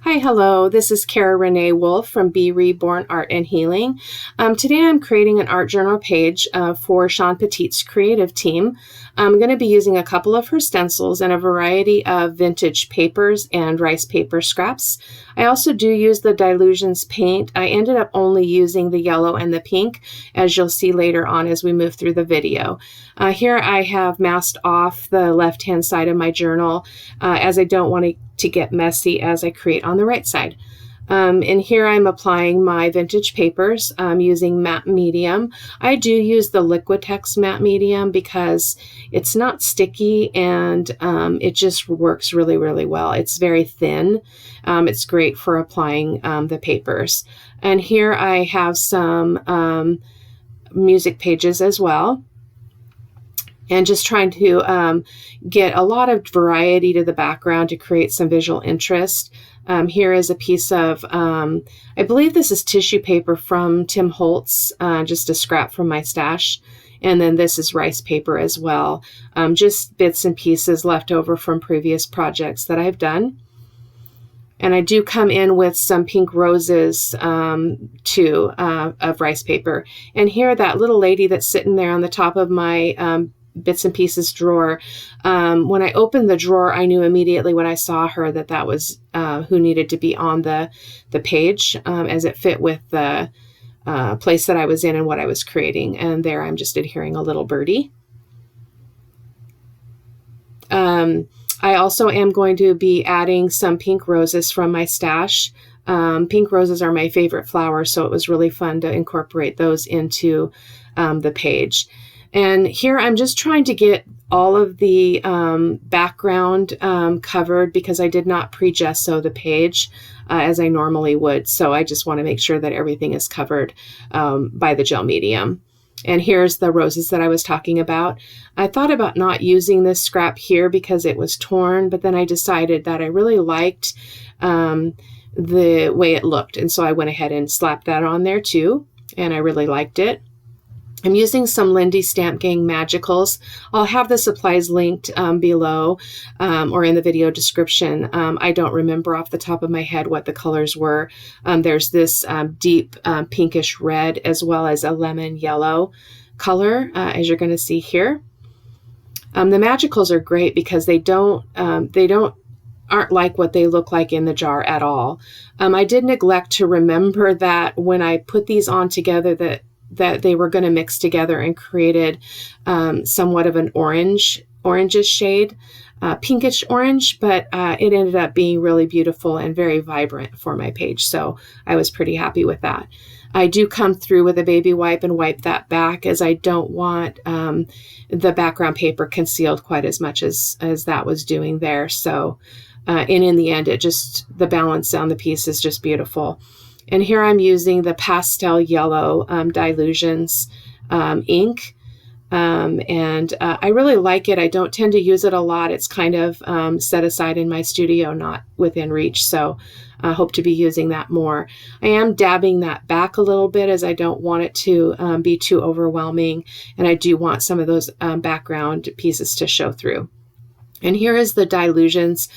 Hi, hello. This is Cara-Renee Wolf from B.Reborn Art and Healing. Today I'm creating an art journal page for Shawn Petite's creative team. I'm going to be using a couple of her stencils and a variety of vintage papers and rice paper scraps. I also do use the Dilutions paint. I ended up only using the yellow and the pink, as you'll see later on as we move through the video. Here I have masked off the left-hand side of my journal as I don't want to get messy as I create on the right side. And here I'm applying my vintage papers using matte medium. I do use the Liquitex matte medium because it's not sticky and it just works really, really well. It's very thin. It's great for applying the papers. And here I have some music pages as well. And just trying to get a lot of variety to the background to create some visual interest. Here is a piece of, I believe this is tissue paper from Tim Holtz, just a scrap from my stash. And then this is rice paper as well, just bits and pieces left over from previous projects that I've done. And I do come in with some pink roses too, of rice paper. And here, that little lady that's sitting there on the top of my bits and pieces drawer. When I opened the drawer, I knew immediately when I saw her that that was who needed to be on the page, as it fit with the place that I was in and what I was creating. And there I'm just adhering a little birdie. I also am going to be adding some pink roses from my stash. Pink roses are my favorite flower, so it was really fun to incorporate those into the page. And here I'm just trying to get all of the background covered because I did not pre-gesso the page as I normally would. So I just want to make sure that everything is covered by the gel medium. And here's the roses that I was talking about. I thought about not using this scrap here because it was torn, but then I decided that I really liked the way it looked. And so I went ahead and slapped that on there too. And I really liked it. I'm using some Lindy Stamp Gang Magicals. I'll have the supplies linked below or in the video description. I don't remember off the top of my head what the colors were. There's this deep pinkish red as well as a lemon yellow color, as you're going to see here. The Magicals are great because they aren't like what they look like in the jar at all. I did neglect to remember that when I put these on together that they were going to mix together and created somewhat of an orangish shade, pinkish orange, but it ended up being really beautiful and very vibrant for my page. So I was pretty happy with that. I do come through with a baby wipe and wipe that back as I don't want the background paper concealed quite as much as that was doing there. So, and in the end, the balance on the piece is just beautiful. And here I'm using the pastel yellow Dilutions ink. And I really like it. I don't tend to use it a lot. It's kind of set aside in my studio, not within reach. So I hope to be using that more. I am dabbing that back a little bit as I don't want it to be too overwhelming. And I do want some of those background pieces to show through. And here is the Dilutions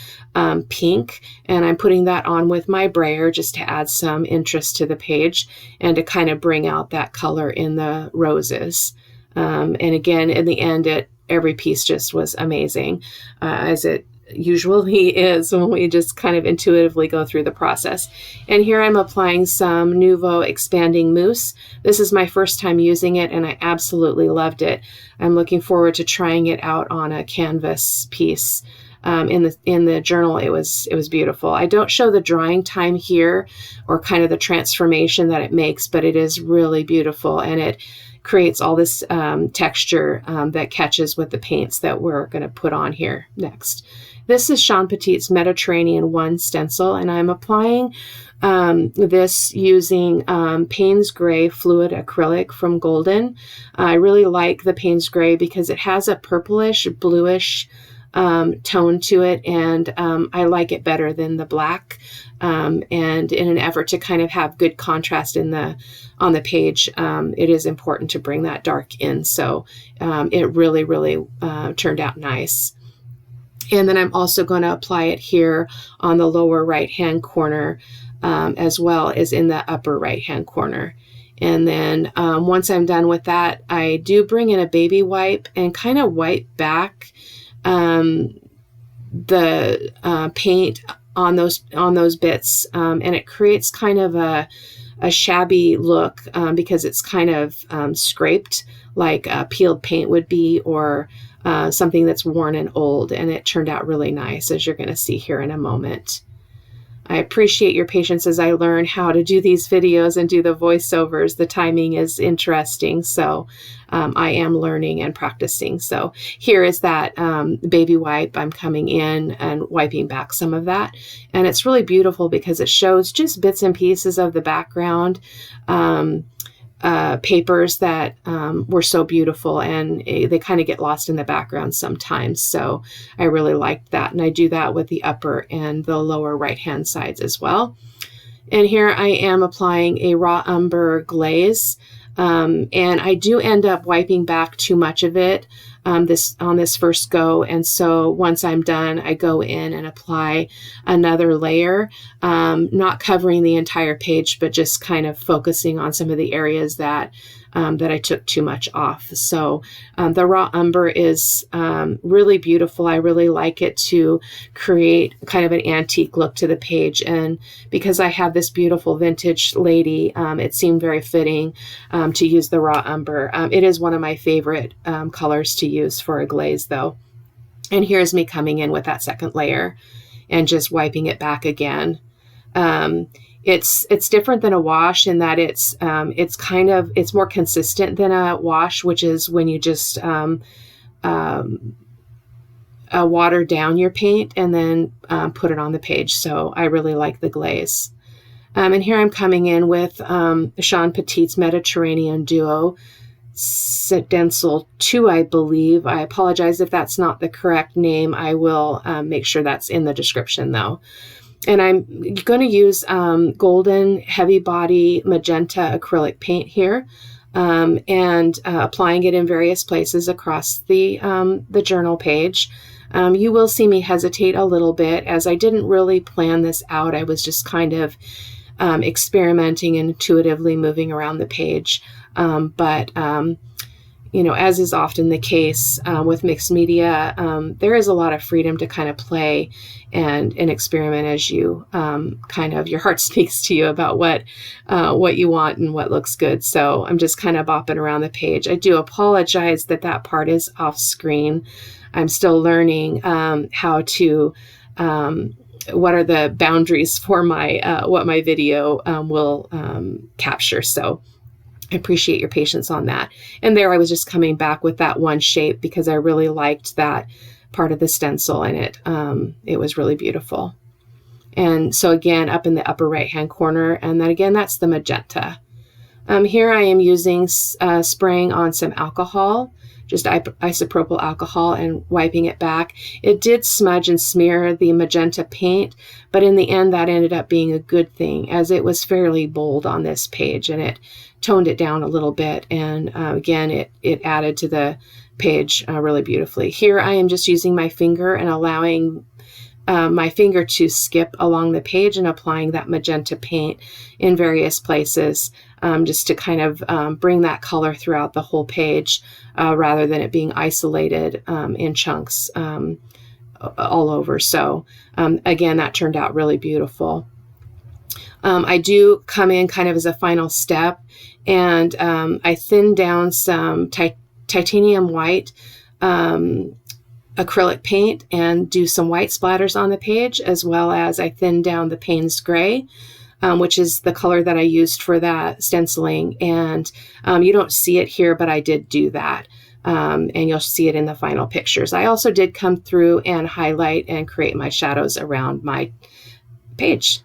pink, and I'm putting that on with my brayer just to add some interest to the page and to kind of bring out that color in the roses. And again, in the end, every piece just was amazing, as it usually is when we just kind of intuitively go through the process. And here I'm applying some Nouveau Expanding Mousse. This is my first time using it, and I absolutely loved it. I'm looking forward to trying it out on a canvas piece. In the journal, it was beautiful. I don't show the drying time here or kind of the transformation that it makes, but it is really beautiful, and it creates all this texture that catches with the paints that we're going to put on here next. This is Shawn Petite's Mediterranean 1 stencil, and I'm applying this using Payne's Gray Fluid Acrylic from Golden. I really like the Payne's Gray because it has a purplish, bluish tone to it, and I like it better than the black. And in an effort to kind of have good contrast on the page, it is important to bring that dark in. So it really, really turned out nice. And then I'm also going to apply it here on the lower right-hand corner, as well as in the upper right-hand corner. And then once I'm done with that, I do bring in a baby wipe and kind of wipe back the paint on those bits, and it creates kind of a shabby look because it's kind of scraped like peeled paint would be, or something that's worn and old, and it turned out really nice, as you're going to see here in a moment. I appreciate your patience as I learn how to do these videos and do the voiceovers. The timing is interesting, so I am learning and practicing. So here is that baby wipe. I'm coming in and wiping back some of that. And it's really beautiful because it shows just bits and pieces of the background papers that were so beautiful, and they kind of get lost in the background sometimes. So I really liked that. And I do that with the upper and the lower right-hand sides as well. And here I am applying a raw umber glaze. And I do end up wiping back too much of it on this first go. And so once I'm done, I go in and apply another layer, not covering the entire page, but just kind of focusing on some of the areas that I took too much off. So the raw umber is really beautiful. I really like it to create kind of an antique look to the page. And because I have this beautiful vintage lady, it seemed very fitting to use the raw umber. It is one of my favorite colors to use for a glaze, though. And here's me coming in with that second layer and just wiping it back again. It's different than a wash in that it's more consistent than a wash, which is when you just water down your paint and then put it on the page. So I really like the glaze. And here I'm coming in with Shawn Petite's Mediterranean Duo Stencil 2, I believe. I apologize if that's not the correct name. I will make sure that's in the description, though. And I'm going to use golden heavy body magenta acrylic paint here, and applying it in various places across the journal page. You will see me hesitate a little bit, as I didn't really plan this out. I was just kind of experimenting and intuitively moving around the page. But you know, as is often the case with mixed media, there is a lot of freedom to kind of play and experiment as you kind of, your heart speaks to you about what you want and what looks good. So I'm just kind of bopping around the page. I do apologize that that part is off screen. I'm still learning how to, what are the boundaries for my, what my video will capture. So I appreciate your patience on that. And there I was just coming back with that one shape because I really liked that part of the stencil, and it was really beautiful. And so again, up in the upper right-hand corner, and then again, that's the magenta. Here I am using spraying on some alcohol, just isopropyl alcohol, and wiping it back. It did smudge and smear the magenta paint, but in the end, that ended up being a good thing, as it was fairly bold on this page, and it toned it down a little bit. And again, it added to the page really beautifully. Here I am just using my finger and allowing my finger to skip along the page and applying that magenta paint in various places, just to kind of bring that color throughout the whole page, rather than it being isolated in chunks all over. So again, that turned out really beautiful. I do come in kind of as a final step, and I thin down some titanium white acrylic paint and do some white splatters on the page, as well as I thin down the Payne's Gray, which is the color that I used for that stenciling. And you don't see it here, but I did do that. And you'll see it in the final pictures. I also did come through and highlight and create my shadows around my page.